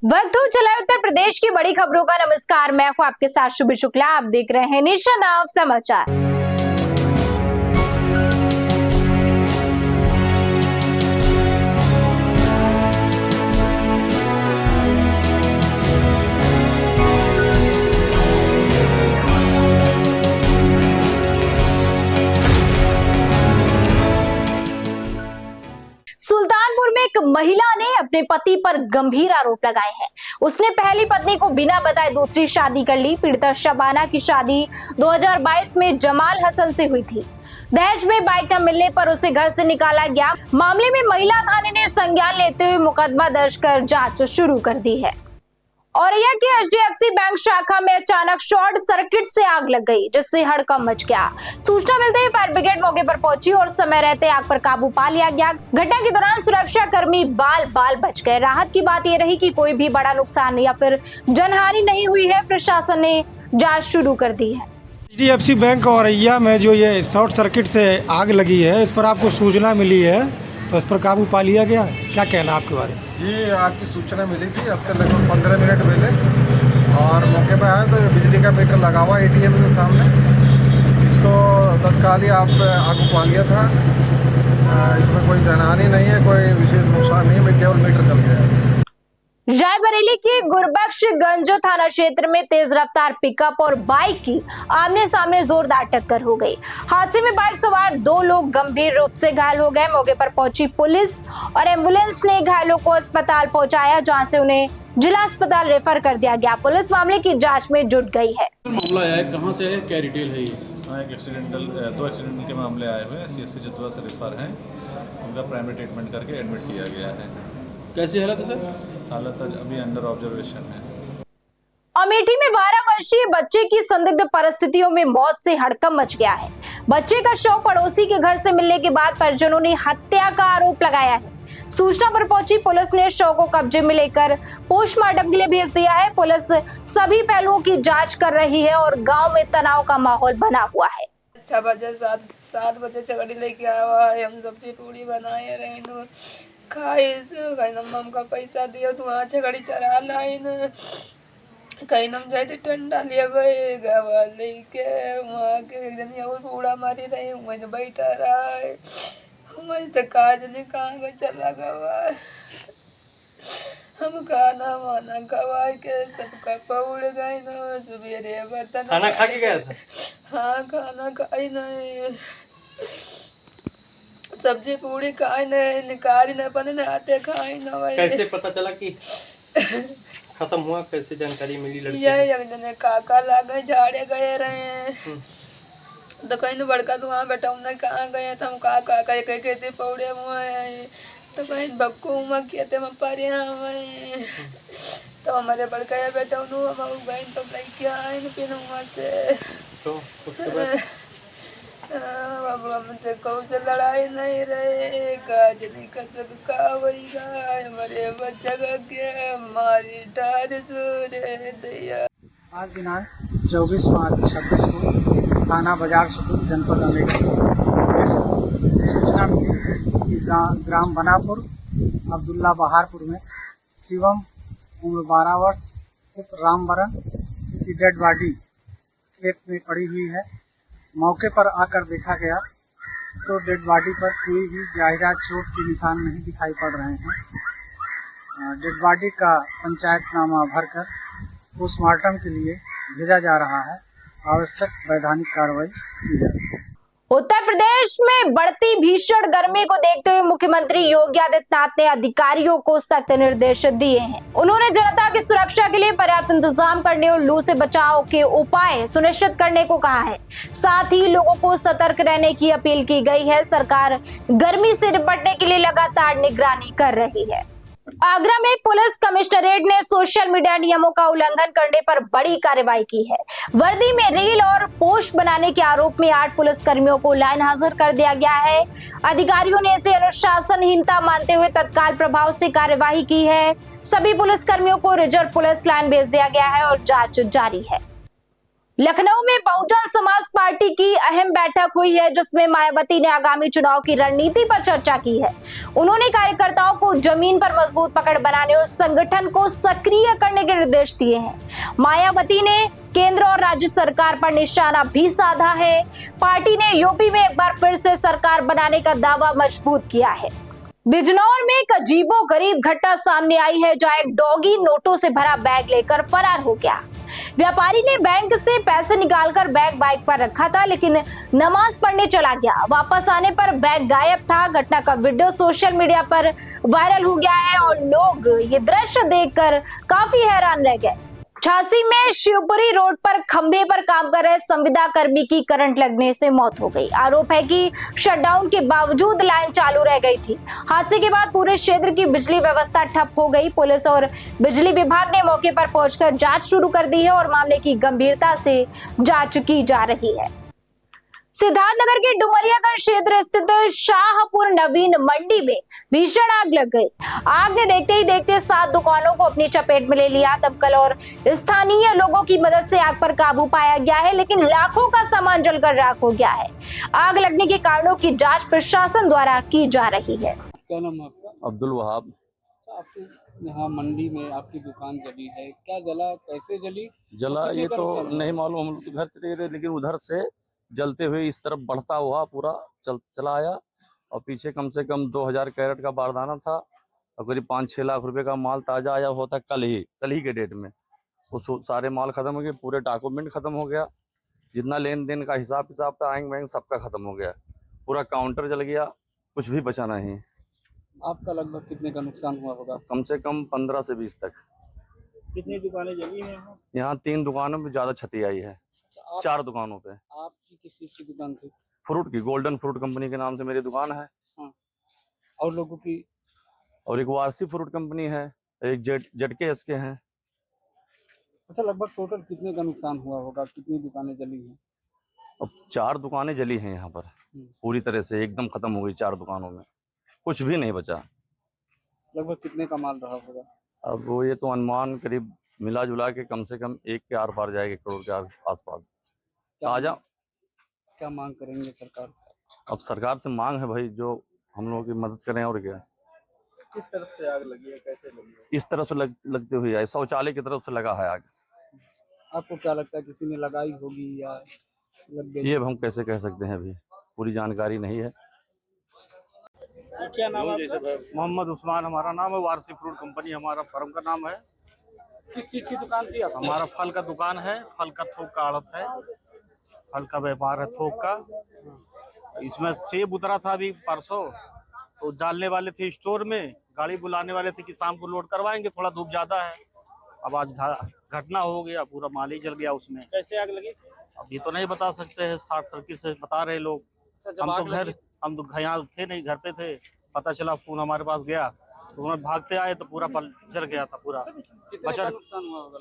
वक्त हो चला उत्तर प्रदेश की बड़ी खबरों का। नमस्कार, मैं हूं आपके साथ शुभ शुक्ला। आप देख रहे हैं नेशन नाउ समाचार। सुल्तानपुर में एक महिला ने अपने पति पर गंभीर आरोप लगाए हैं। उसने पहली पत्नी को बिना बताए दूसरी शादी कर ली। पीड़िता शबाना की शादी 2022 में जमाल हसन से हुई थी। दहेज में बाइक न मिलने पर उसे घर से निकाला गया। मामले में महिला थाने ने संज्ञान लेते हुए मुकदमा दर्ज कर जांच शुरू कर दी है। औरैया के HDFC बैंक शाखा में अचानक शॉर्ट सर्किट से आग लग गई, जिससे हड़कंप मच गया। सूचना मिलते ही फायर ब्रिगेड मौके पर पहुंची और समय रहते आग पर काबू पा लिया गया। घटना के दौरान सुरक्षा कर्मी बाल बाल बच गए। राहत की बात यह रही कि कोई भी बड़ा नुकसान या फिर जनहानि नहीं हुई है। प्रशासन ने जांच शुरू कर दी है। HDFC बैंक औरैया में जो ये शॉर्ट सर्किट से आग लगी है, इस पर आपको सूचना मिली है, तो इस पर काबू पा लिया गया। क्या कहना आपके बारे में? जी, आग की सूचना मिली थी अब से लगभग 15 मिनट पहले, और मौके पर आए तो बिजली का मीटर लगा हुआ ATM के सामने। इसको तत्काल ही आग पा लिया था। इसमें कोई जनहानि नहीं है, कोई विशेष नुकसान नहीं है, केवल मीटर जल गया है। रायबरेली के गुरबख्शगंज थाना क्षेत्र में तेज रफ्तार पिकअप और बाइक की आमने सामने जोरदार टक्कर हो गई। हादसे में बाइक सवार 2 लोग गंभीर रूप से घायल हो गए। मौके पर पहुंची पुलिस और एम्बुलेंस ने घायलों को अस्पताल पहुंचाया, जहां से उन्हें जिला अस्पताल रेफर कर दिया गया। पुलिस मामले की जाँच में जुट गई है। मामला है, कहाँ से है, क्या डिटेल है ये? एक दो एक्सीडेंटल के मामले आए हुए हैं। CSC जतवा से रेफर हैं। उनका प्राइमरी ट्रीटमेंट करके एडमिट किया गया है। कैसी हालत है सर? हालत अभी अंडर ऑब्जर्वेशन है। अमेठी में 12 वर्षीय बच्चे की संदिग्ध परिस्थितियों में मौत से हड़कंप मच गया है। बच्चे का शव पड़ोसी के घर से मिलने के बाद परिजनों ने हत्या का आरोप लगाया है। सूचना पर पहुंची पुलिस ने शव को कब्जे में लेकर पोस्टमार्टम के लिए भेज दिया है। पुलिस सभी पहलुओं की जांच कर रही है और गांव में तनाव का माहौल बना हुआ है। 7 बजे चगड़ी लेके आया हुआ है। हम सब्जी पूरी बनाए रहे खाई नम का पैसा दियो तू वहाँ चगड़ी चढ़ा लाई न कहीं नम जाए ठंडा लिया भाई गवा लेके वहाँ के एकदम और पूरा मारी रही मैं जो बैठा रहा है। मैं तो काज नहीं कहाँ चला गवा। हम खाना वाना खवा के सबका पौड़ गए न सवेरे बर्तन खाना खा के गया था? हाँ, खाना खाई नहीं, सब्जी पूरी खाई नहीं, निकारी नहीं बने न आते खाई न। भाई कैसे पता चला कि खत्म हुआ? कैसे जानकारी मिली लड़की? यही काका लागे झाड़े गए रहे तो कहीं बड़का तो वहाँ बैठा उन्हें कहाँ गए तो हम काका कहते पौड़े हुए तो कहीं बक्कू उमा कहते हम पारे हमें तो हमारे बड़का बैठा हम गए तो लेके आए फिर वहाँ से तो उसके बाद अब हमसे कौन से लड़ाई नहीं रहे काज नहीं कर सकता वही हमारे बच्चा के हमारी डार सूरे दिया। आज दिनांक 24 मार्च 26 को थाना बाजार सुपुर जनपद अमेठी सूचना मिली कि ग्राम बनापुर अब्दुल्ला बहारपुर में शिवम उम्र 12 वर्ष रामबरन की डेड बॉडी खेत में पड़ी हुई है। मौके पर आकर देखा गया तो डेड बॉडी पर कोई भी जायदाद चोट के निशान नहीं दिखाई पड़ रहे हैं। डेड बॉडी का पंचायतनामा भरकर पोस्टमार्टम के लिए भेजा जा रहा है। आवश्यक वैधानिक कार्रवाई की जाएगी। उत्तर प्रदेश में बढ़ती भीषण गर्मी को देखते हुए मुख्यमंत्री योगी आदित्यनाथ ने अधिकारियों को सख्त निर्देश दिए हैं। उन्होंने जनता की सुरक्षा के लिए पर्याप्त इंतजाम करने और लू से बचाव के उपाय सुनिश्चित करने को कहा है। साथ ही लोगों को सतर्क रहने की अपील की गई है। सरकार गर्मी से निपटने के लिए लगातार निगरानी कर रही है। आगरा में पुलिस कमिश्नरेट ने सोशल मीडिया नियमों का उल्लंघन करने पर बड़ी कार्रवाई की है। वर्दी में रील और पोस्ट बनाने के आरोप में 8 पुलिस कर्मियों को लाइन हाजिर कर दिया गया है। अधिकारियों ने इसे अनुशासनहीनता मानते हुए तत्काल प्रभाव से कार्यवाही की है। सभी पुलिस कर्मियों को रिजर्व पुलिस लाइन भेज दिया गया है और जांच जारी है। लखनऊ में बहुजन समाज पार्टी की अहम बैठक हुई है, जिसमें मायावती ने आगामी चुनाव की रणनीति पर चर्चा की है। उन्होंने कार्यकर्ताओं को जमीन पर मजबूत पकड़ बनाने और संगठन को सक्रिय करने के निर्देश दिए हैं। मायावती ने केंद्र और राज्य सरकार पर निशाना भी साधा है। पार्टी ने यूपी में एक बार फिर से सरकार बनाने का दावा मजबूत किया है। बिजनौर में एक अजीबोगरीब घटना सामने आई है, जहां एक डॉगी नोटों से भरा बैग लेकर फरार हो गया। व्यापारी ने बैंक से पैसे निकालकर बैग बाइक पर रखा था, लेकिन नमाज पढ़ने चला गया। वापस आने पर बैग गायब था। घटना का वीडियो सोशल मीडिया पर वायरल हो गया है और लोग ये दृश्य देखकर काफी हैरान रह गए। झांसी में शिवपुरी रोड पर खंभे पर काम कर रहे संविदा कर्मी की करंट लगने से मौत हो गई। आरोप है कि शटडाउन के बावजूद लाइन चालू रह गई थी। हादसे के बाद पूरे क्षेत्र की बिजली व्यवस्था ठप हो गई। पुलिस और बिजली विभाग ने मौके पर पहुंचकर जांच शुरू कर दी है और मामले की गंभीरता से जांच की जा रही है। सिद्धार्थनगर के डुमरियागंज क्षेत्र स्थित शाहपुर नवीन मंडी में भीषण आग लग गई। आग ने देखते ही देखते 7 दुकानों को अपनी चपेट में ले लिया। दमकल और स्थानीय लोगों की मदद से आग पर काबू पाया गया है, लेकिन लाखों का सामान जलकर राख हो गया है। आग लगने के कारणों की जांच प्रशासन द्वारा की जा रही है। क्या नाम है आपका? अब्दुल वहाब। आपके यहाँ मंडी में आपकी दुकान जली है, क्या जला, कैसे जली? जला ये तो नहीं मालूम, हम लोग तो घर चले गए, लेकिन उधर से जलते हुए इस तरफ बढ़ता हुआ पूरा चला आया और पीछे कम से कम 2000 कैरेट का बारदाना था और करीब 5-6 लाख रुपए का माल ताजा आया होता कल ही के डेट में। उस सारे माल खत्म हो गए, पूरे डॉक्यूमेंट खत्म हो गया, जितना लेन देन का हिसाब था आएंग वैंग सबका खत्म हो गया, पूरा काउंटर जल गया, कुछ भी बचा नहीं। आपका लगभग कितने का नुकसान हुआ होगा? कम से कम 15 से 20 तक। कितनी दुकानें जली हैं यहाँ 3 दुकानों में ज्यादा क्षति आई है। 4 दुकानों पे। आपकी किस चीज की दुकान थी? फ्रूट की, गोल्डन फ्रूट कंपनी के नाम से मेरी दुकान है। हाँ। और लोगों की? और एक वारसी फ्रूट कंपनी है, एक झटके इसके हैं। अच्छा, लगभग टोटल कितने का नुकसान हुआ होगा? कितनी दुकानें जली हैं? अब 4 दुकानें जली हैं यहाँ पर, पूरी तरह से एकदम खत्म हो गई। 4 दुकानों में कुछ भी नहीं बचा। लगभग कितने का माल रहा होगा? अब वो ये तो अनुमान करीब मिला जुला के कम से कम 1 के आर पार जाएगा, 1 करोड़ के आसपास ताजा। क्या मांग करेंगे सरकार से? अब सरकार से मांग है भाई, जो हम लोगों की मदद करें। और क्या? किस तरफ से आग लगी है, कैसे लगी है? इस तरफ से लगते हुए आए, शौचालय की तरफ से लगा है आग। आपको क्या लगता है, किसी ने लगाई होगी या लग गई? ये हम कैसे कह सकते हैं, अभी पूरी जानकारी नहीं है। क्या नाम है? मोहम्मद उस्मान हमारा नाम है, वारसी फ्रूट कंपनी हमारा फर्म का नाम है। किस चीज की दुकान थी आप? हमारा फल का दुकान है, फल का थोक का आड़त है, फल का व्यापार है थोक का। इसमें सेब उतरा था अभी परसों, तो डालने वाले थे स्टोर में, गाड़ी बुलाने वाले थे कि शाम को लोड करवाएंगे, थोड़ा धूप ज्यादा है। अब आज घटना हो गया, पूरा माल ही जल गया उसमें। कैसे आग लगी? अभी तो नहीं बता सकते हैं, शॉर्ट सर्किट से बता रहे लोग। हम तो यहाँ थे नहीं, घर पे थे। पता चला, फोन हमारे पास गया तो उन्हें भागते आए तो पूरा जल गया था पूरा। कितना नुकसान हुआ होगा?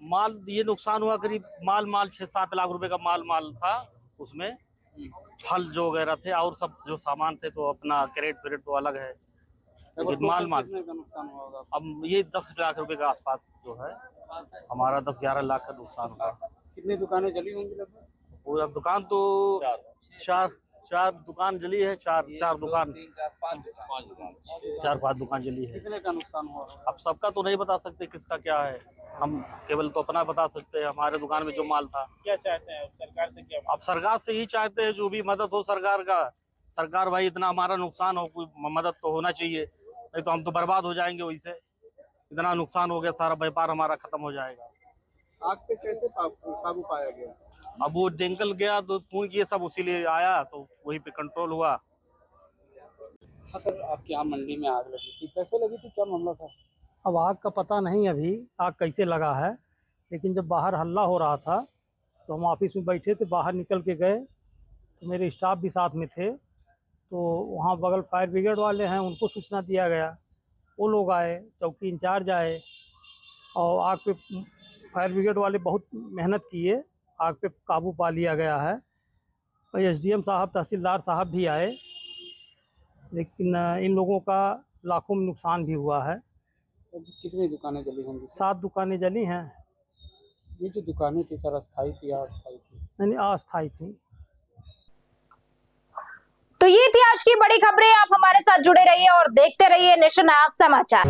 माल ये नुकसान हुआ करीब माल 6-7 लाख रुपए का माल था उसमें। फल जो वगैरह थे और सब जो सामान थे तो अपना क्रेट तो अलग है, लेकिन माल कितने का नुकसान हुआ होगा? अब ये 10 लाख रुपए के आसपास जो है हमारा 10-11 लाख का नुकसान हुआ। कितनी दुकानें जली होंगी लगभग? पूरा दुकान तो चार दुकान जली है। 4 दुकान, 4-5 दुकान जली है। कितने का नुकसान हुआ? अब सबका तो नहीं बता सकते किसका क्या है, हम केवल तो अपना बता सकते हैं। हमारे दुकान में जो माल था। क्या चाहते हैं सरकार से? क्या अब सरकार से ही चाहते हैं जो भी मदद हो सरकार का। सरकार भाई इतना हमारा नुकसान हो, कोई मदद तो होना चाहिए, नहीं तो हम तो बर्बाद हो जाएंगे वही से। इतना नुकसान हो गया, सारा व्यापार हमारा खत्म हो जाएगा। आग पे कैसे काबू पाया गया? अब वो डेंगल गया तो फोन किए सब, उसी लिए आया तो वहीं पे कंट्रोल हुआ। हाँ सर, आपकी यहाँ मंडी में आग लगी थी, कैसे लगी थी, क्या मामला था? अब आग का पता नहीं अभी आग कैसे लगा है, लेकिन जब बाहर हल्ला हो रहा था तो हम ऑफिस में बैठे थे, बाहर निकल के गए तो मेरे स्टाफ भी साथ में थे। तो वहाँ बगल फायर ब्रिगेड वाले हैं, उनको सूचना दिया गया, वो लोग आए, चौकी इंचार्ज आए और आग पे फायर ब्रिगेड वाले बहुत मेहनत किए, आग पे काबू पा लिया गया है। और एसडीएम साहब, तहसीलदार साहब भी आए, लेकिन इन लोगों का लाखों में नुकसान भी हुआ है। कितनी दुकानें जली होंगी? 7 दुकानें जली हैं। ये जो दुकानें थी सर अस्थायी थी या अस्थायी थी? यानी अस्थायी थी। तो ये थी आज की बड़ी खबरें। आप हमारे साथ जुड़े रहिए और देखते रहिए नेशन ऐप समाचार।